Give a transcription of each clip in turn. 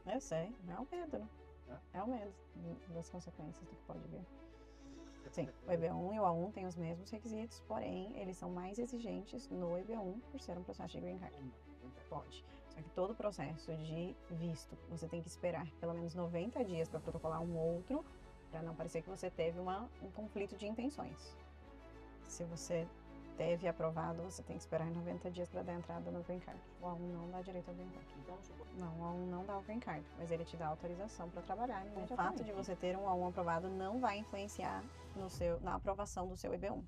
Eu sei, é o medo, né? É o medo das consequências do que pode vir. Sim, o EB1 e o A1 têm os mesmos requisitos, porém, eles são mais exigentes no EB1 por ser um processo de green card. Pode. Só que todo processo de visto, você tem que esperar pelo menos 90 dias para protocolar um outro, para não parecer que você teve um conflito de intenções. Se você teve aprovado, você tem que esperar 90 dias para dar entrada no green card. O A1 não dá direito ao green card. Não, o A1 não dá o green card, mas ele te dá autorização para trabalhar. O fato de você ter um A1 aprovado não vai influenciar na aprovação do seu EB1.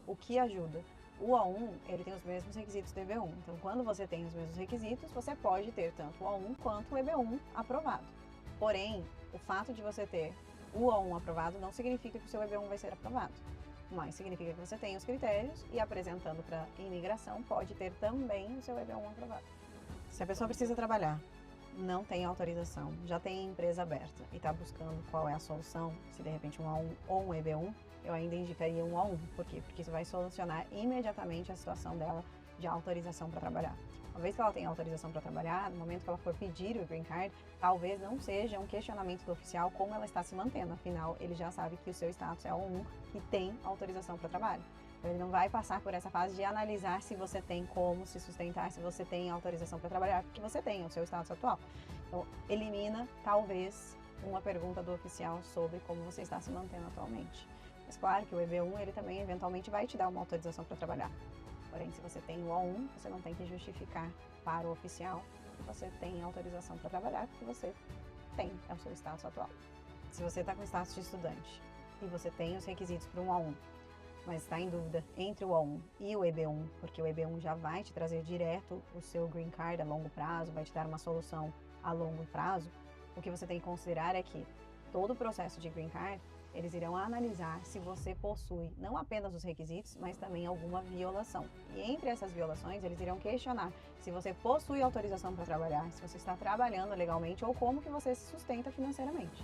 O que ajuda? O A1, ele tem os mesmos requisitos do EB1. Então, quando você tem os mesmos requisitos, você pode ter tanto o A1 quanto o EB1 aprovado. Porém, o fato de você ter o A1 aprovado não significa que o seu EB1 vai ser aprovado. Mas significa que você tem os critérios e apresentando para imigração pode ter também o seu EB1 aprovado. Se a pessoa precisa trabalhar, não tem autorização, já tem empresa aberta e está buscando qual é a solução, se de repente um A1 ou um EB1, eu ainda indicaria um A1. Por quê? Porque isso vai solucionar imediatamente a situação dela de autorização para trabalhar. Uma vez que ela tem autorização para trabalhar, no momento que ela for pedir o green card, talvez não seja um questionamento do oficial como ela está se mantendo. Afinal, ele já sabe que o seu status é A1 e tem autorização para trabalho. Então, ele não vai passar por essa fase de analisar se você tem como se sustentar, se você tem autorização para trabalhar, porque você tem o seu status atual. Então, elimina, talvez, uma pergunta do oficial sobre como você está se mantendo atualmente. Mas claro que o EB1, ele também eventualmente vai te dar uma autorização para trabalhar. Porém, se você tem o A1, você não tem que justificar para o oficial que você tem autorização para trabalhar, porque você tem, é o seu status atual. Se você está com status de estudante e você tem os requisitos para um A1, mas está em dúvida entre o A1 e o EB1, porque o EB1 já vai te trazer direto o seu green card a longo prazo, vai te dar uma solução a longo prazo, o que você tem que considerar é que todo o processo de green card, eles irão analisar se você possui não apenas os requisitos, mas também alguma violação. E entre essas violações, eles irão questionar se você possui autorização para trabalhar, se você está trabalhando legalmente ou como que você se sustenta financeiramente.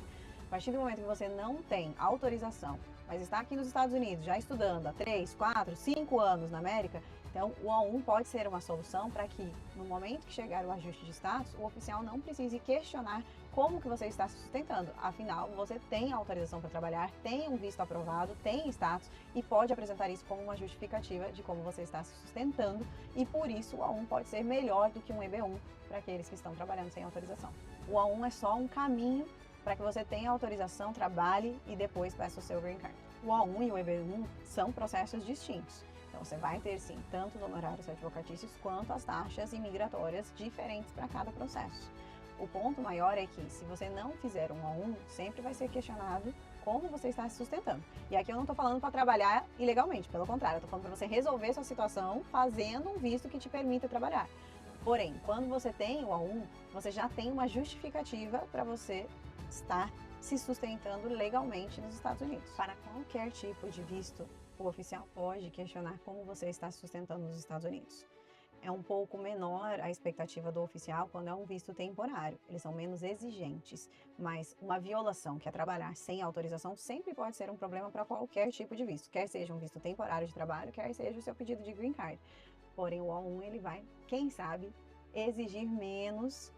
A partir do momento que você não tem autorização, mas está aqui nos Estados Unidos já estudando há 3, 4, 5 anos na América, então o A1 pode ser uma solução para que, no momento que chegar o ajuste de status, o oficial não precise questionar como que você está se sustentando. Afinal, você tem autorização para trabalhar, tem um visto aprovado, tem status e pode apresentar isso como uma justificativa de como você está se sustentando e por isso o A1 pode ser melhor do que um EB1 para aqueles que estão trabalhando sem autorização. O A1 é só um caminho para que você tenha autorização, trabalhe e depois peça o seu green card. O A1 e o EB1 são processos distintos. Então, você vai ter, sim, tanto os honorários advocatícios quanto as taxas imigratórias diferentes para cada processo. O ponto maior é que, se você não fizer um A1, sempre vai ser questionado como você está se sustentando. E aqui eu não estou falando para trabalhar ilegalmente, pelo contrário, eu estou falando para você resolver sua situação fazendo um visto que te permita trabalhar. Porém, quando você tem o A1, você já tem uma justificativa para você estar se sustentando legalmente nos Estados Unidos. Para qualquer tipo de visto, o oficial pode questionar como você está se sustentando nos Estados Unidos. É um pouco menor a expectativa do oficial quando é um visto temporário. Eles são menos exigentes, mas uma violação, que é trabalhar sem autorização, sempre pode ser um problema para qualquer tipo de visto, quer seja um visto temporário de trabalho, quer seja o seu pedido de green card. Porém, o A1, ele vai, quem sabe, exigir menos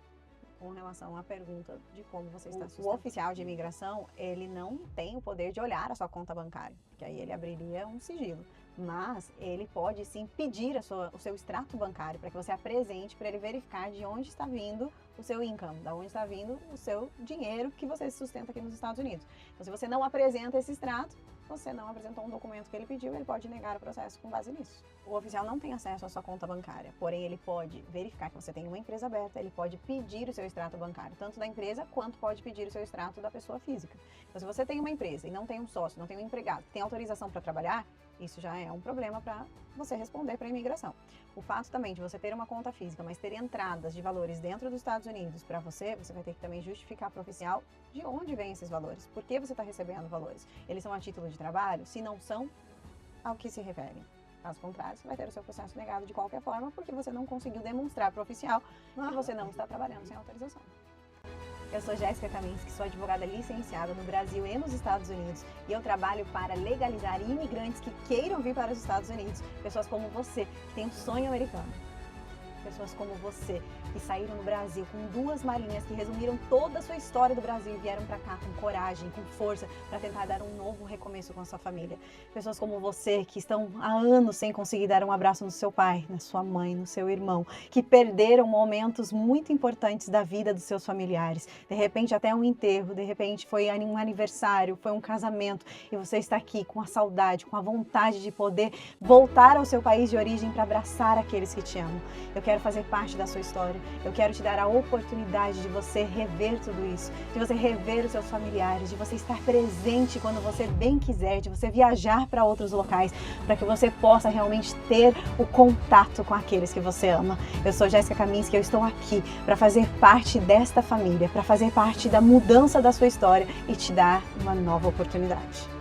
com relação à pergunta de como você está sustentando. O oficial de imigração, ele não tem o poder de olhar a sua conta bancária, porque aí ele abriria um sigilo. Mas ele pode sim pedir o seu extrato bancário para que você apresente para ele verificar de onde está vindo o seu income, de onde está vindo o seu dinheiro que você sustenta aqui nos Estados Unidos. Então, se você não apresenta esse extrato, você não apresentou um documento que ele pediu, ele pode negar o processo com base nisso. O oficial não tem acesso à sua conta bancária, porém ele pode verificar que você tem uma empresa aberta, ele pode pedir o seu extrato bancário, tanto da empresa quanto pode pedir o seu extrato da pessoa física. Então, se você tem uma empresa e não tem um sócio, não tem um empregado, tem autorização para trabalhar, isso já é um problema para você responder para a imigração. O fato também de você ter uma conta física, mas ter entradas de valores dentro dos Estados Unidos para você, você vai ter que também justificar para o oficial de onde vêm esses valores, por que você está recebendo valores. Eles são a título de trabalho? Se não são, ao que se referem. Caso contrário, você vai ter o seu processo negado de qualquer forma, porque você não conseguiu demonstrar para o oficial que você não está trabalhando sem autorização. Eu sou Jéssica Kaminski, sou advogada licenciada no Brasil e nos Estados Unidos e eu trabalho para legalizar imigrantes que queiram vir para os Estados Unidos, pessoas como você, que tem um sonho americano. pessoas como você, que saíram do Brasil com 2 malinhas, que resumiram toda a sua história do Brasil e vieram para cá com coragem, com força, para tentar dar um novo recomeço com a sua família. Pessoas como você, que estão há anos sem conseguir dar um abraço no seu pai, na sua mãe, no seu irmão, que perderam momentos muito importantes da vida dos seus familiares. De repente até um enterro, de repente foi um aniversário, foi um casamento, e você está aqui com a saudade, com a vontade de poder voltar ao seu país de origem para abraçar aqueles que te amam. Eu quero fazer parte da sua história, eu quero te dar a oportunidade de você rever tudo isso, de você rever os seus familiares, de você estar presente quando você bem quiser, de você viajar para outros locais, para que você possa realmente ter o contato com aqueles que você ama. Eu sou Jéssica Kaminski, eu estou aqui para fazer parte desta família, para fazer parte da mudança da sua história e te dar uma nova oportunidade.